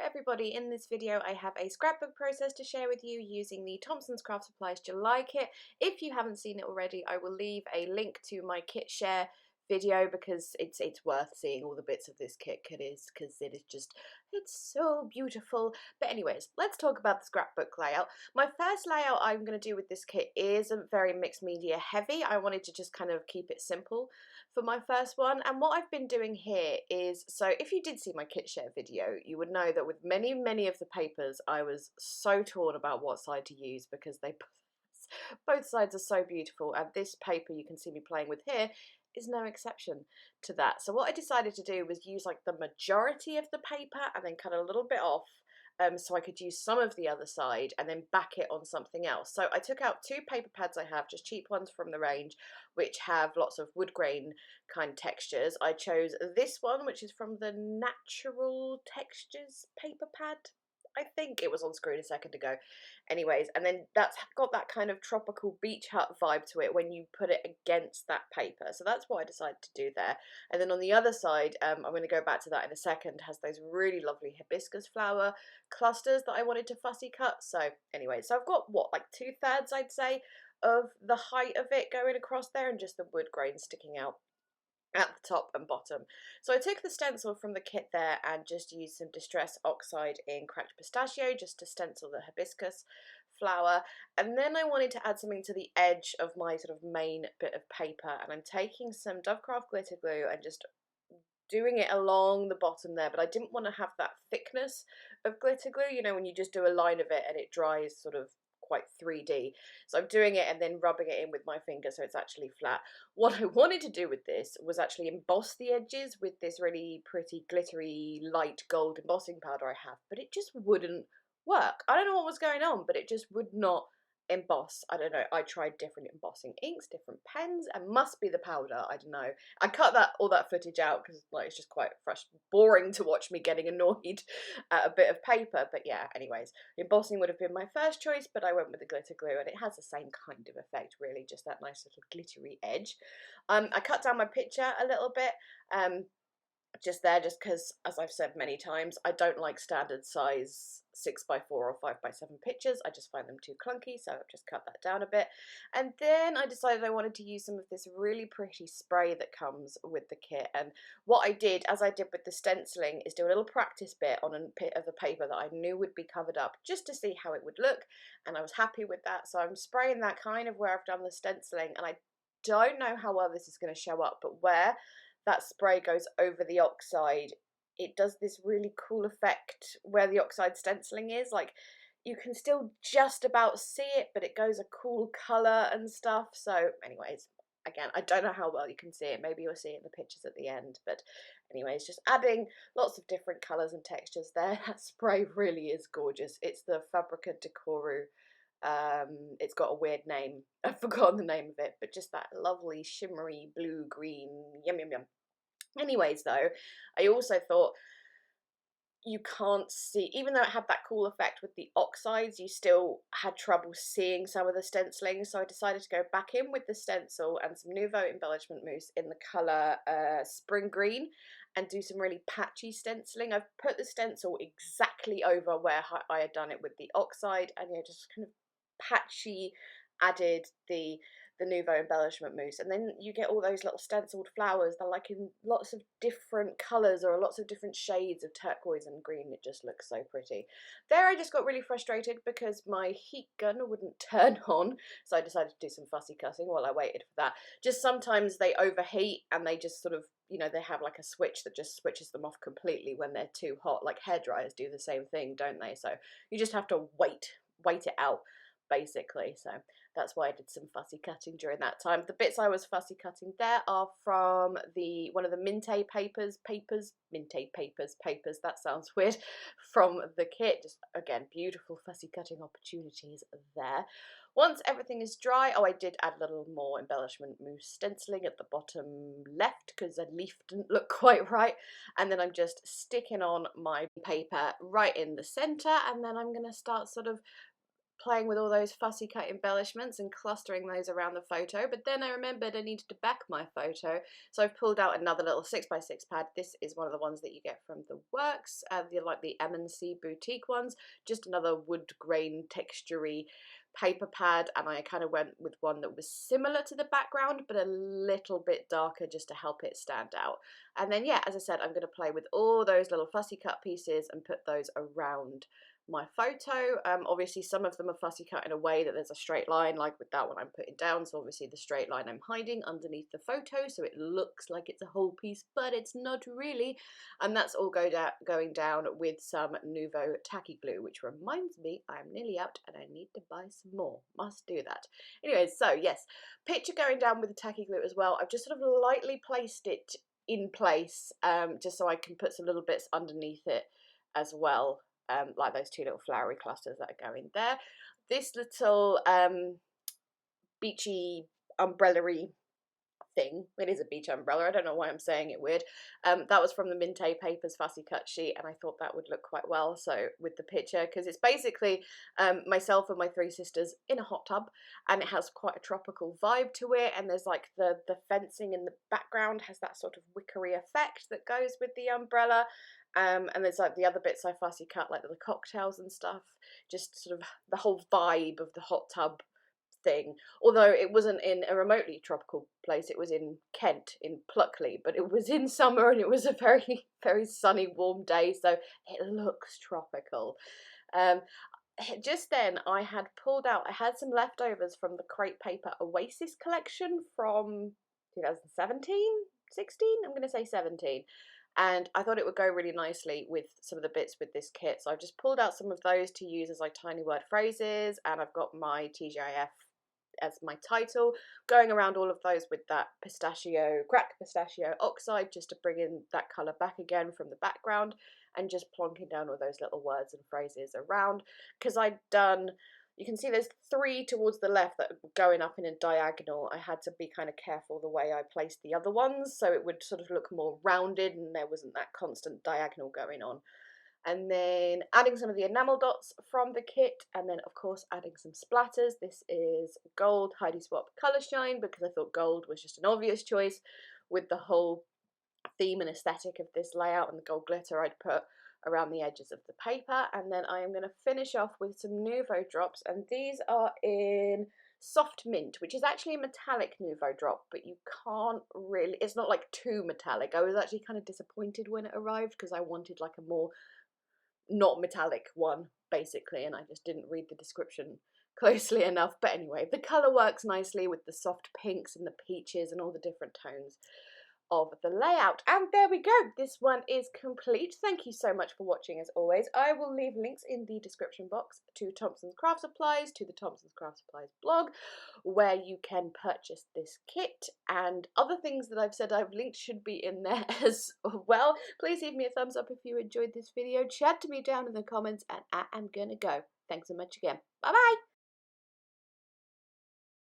everybody, in this video I have a scrapbook process to share with you using the Thompson's Craft Supplies July kit. If you haven't seen it already, I will leave a link to my kit share video because it's worth seeing all the bits of this kit because it's so beautiful. But anyways, let's talk about the scrapbook layout. My first layout I'm going to do with this kit isn't very mixed media heavy. I wanted to just kind of keep it simple for my first one, and what I've been doing here is, so if you did see my kit share video, you would know that with many of the papers I was so torn about what side to use because they both sides are so beautiful, and this paper you can see me playing with here is no exception to that. So what I decided to do was use like the majority of the paper and then cut a little bit off, so I could use some of the other side and then back it on something else. So I took out two paper pads I have, just cheap ones from the range, which have lots of wood grain kind of textures. I chose this one, which is from the Natural Textures paper pad. I think it was on screen a second ago. Anyways, and then that's got that kind of tropical beach hut vibe to it when you put it against that paper. So that's what I decided to do there. And then on the other side, I'm going to go back to that in a second, has those really lovely hibiscus flower clusters that I wanted to fussy cut. So anyway, so I've got what, like 2/3 I'd say of the height of it going across there and just the wood grain sticking out at the top and bottom. So I took the stencil from the kit there and just used some Distress Oxide in Cracked Pistachio just to stencil the hibiscus flower, and then I wanted to add something to the edge of my sort of main bit of paper, and I'm taking some Dovecraft glitter glue and just doing it along the bottom there, but I didn't want to have that thickness of glitter glue, you know, when you just do a line of it and it dries sort of quite 3D. So I'm doing it and then rubbing it in with my finger so it's actually flat. What I wanted to do with this was actually emboss the edges with this really pretty glittery light gold embossing powder I have, but it just wouldn't work. I don't know what was going on, but it just would not emboss. I don't know, I tried different embossing inks, different pens, and must be the powder, I don't know. I cut all that footage out because like it's just quite boring to watch me getting annoyed at a bit of paper. But yeah, anyways, embossing would have been my first choice, but I went with the glitter glue and it has the same kind of effect really, just that nice little glittery edge. I cut down my picture a little bit, just because, as I've said many times, I don't like standard size 6x4 or 5x7 pictures. I just find them too clunky, so I've just cut that down a bit. And then I decided I wanted to use some of this really pretty spray that comes with the kit. And what I did, as I did with the stenciling, is do a little practice bit on a bit of the paper that I knew would be covered up, just to see how it would look, and I was happy with that. So I'm spraying that kind of where I've done the stenciling, and I don't know how well this is going to show up, but where that spray goes over the oxide, it does this really cool effect where the oxide stenciling is. Like, you can still just about see it, but it goes a cool colour and stuff. So anyways, again, I don't know how well you can see it. Maybe you'll see it in the pictures at the end. But anyways, just adding lots of different colours and textures there. That spray really is gorgeous. It's the Fabrica Decoru. It's got a weird name. I've forgotten the name of it, but just that lovely shimmery blue green, yum yum yum. Anyways though, I also thought you can't see, even though it had that cool effect with the oxides, you still had trouble seeing some of the stenciling, so I decided to go back in with the stencil and some Nuvo embellishment mousse in the colour Spring Green and do some really patchy stenciling. I've put the stencil exactly over where I had done it with the oxide, and yeah, just kind of patchy added the Nuvo embellishment mousse, and then you get all those little stenciled flowers. They're like in lots of different colours or lots of different shades of turquoise and green. It just looks so pretty. There I just got really frustrated because my heat gun wouldn't turn on, so I decided to do some fussy cutting while I waited for that. Just sometimes they overheat and they just sort of, you know, they have like a switch that just switches them off completely when they're too hot. Like hairdryers do the same thing, don't they? So you just have to wait it out, basically. So that's why I did some fussy cutting during that time. The bits I was fussy cutting there are from one of the Minte papers, that sounds weird, from the kit. Just again, beautiful fussy cutting opportunities there. Once everything is dry, I did add a little more embellishment mousse stenciling at the bottom left because the leaf didn't look quite right, and then I'm just sticking on my paper right in the centre, and then I'm going to start sort of playing with all those fussy cut embellishments and clustering those around the photo, but then I remembered I needed to back my photo, so I've pulled out another little 6x6 pad. This is one of the ones that you get from the Works, like the M&C boutique ones, just another wood grain texture-y paper pad, and I kind of went with one that was similar to the background but a little bit darker just to help it stand out. And then yeah, as I said, I'm going to play with all those little fussy cut pieces and put those around my photo. Obviously some of them are fussy cut in a way that there's a straight line, like with that one I'm putting down, so obviously the straight line I'm hiding underneath the photo so it looks like it's a whole piece, but it's not really. And that's all going down with some Nuvo tacky glue, which reminds me I'm nearly out and I need to buy some more. Must do that. Anyways, so yes, picture going down with the tacky glue as well. I've just sort of lightly placed it in place, just so I can put some little bits underneath it as well. Like those two little flowery clusters that are going there. This little beachy umbrella-y thing, it is a beach umbrella, I don't know why I'm saying it weird, that was from the Minté Papers fussy cut sheet, and I thought that would look quite well so with the picture, because it's basically myself and my three sisters in a hot tub, and it has quite a tropical vibe to it, and there's like the fencing in the background has that sort of wickery effect that goes with the umbrella. And there's like the other bits I fussy cut, like the cocktails and stuff, just sort of the whole vibe of the hot tub thing. Although it wasn't in a remotely tropical place, it was in Kent, in Pluckley, but it was in summer and it was a very, very sunny, warm day, so it looks tropical. Just then I had pulled out, I had some leftovers from the Crepe Paper Oasis collection from 2017, 16? I'm going to say 17. And I thought it would go really nicely with some of the bits with this kit. So I've just pulled out some of those to use as like tiny word phrases, and I've got my TGIF as my title, going around all of those with that pistachio, cracked pistachio oxide, just to bring in that colour back again from the background, and just plonking down all those little words and phrases around, because I'd done, you can see there's 3 towards the left that are going up in a diagonal. I had to be kind of careful the way I placed the other ones so it would sort of look more rounded and there wasn't that constant diagonal going on. And then adding some of the enamel dots from the kit, and then of course adding some splatters. This is gold Heidi Swap Colour Shine because I thought gold was just an obvious choice with the whole theme and aesthetic of this layout, and the gold glitter I'd put around the edges of the paper. And then I am going to finish off with some Nuvo drops, and these are in Soft Mint, which is actually a metallic Nuvo drop, but you can't really, it's not like too metallic. I was actually kind of disappointed when it arrived because I wanted like a more not metallic one basically, and I just didn't read the description closely enough. But anyway, the colour works nicely with the soft pinks and the peaches and all the different tones of the layout. And there we go, this one is complete. Thank you so much for watching as always. I will leave links in the description box to Thompson's Craft Supplies, to the Thompson's Craft Supplies blog, where you can purchase this kit, and other things that I've said I've linked should be in there as well. Please leave me a thumbs up if you enjoyed this video, chat to me down in the comments, and I am gonna go. Thanks so much again. Bye bye.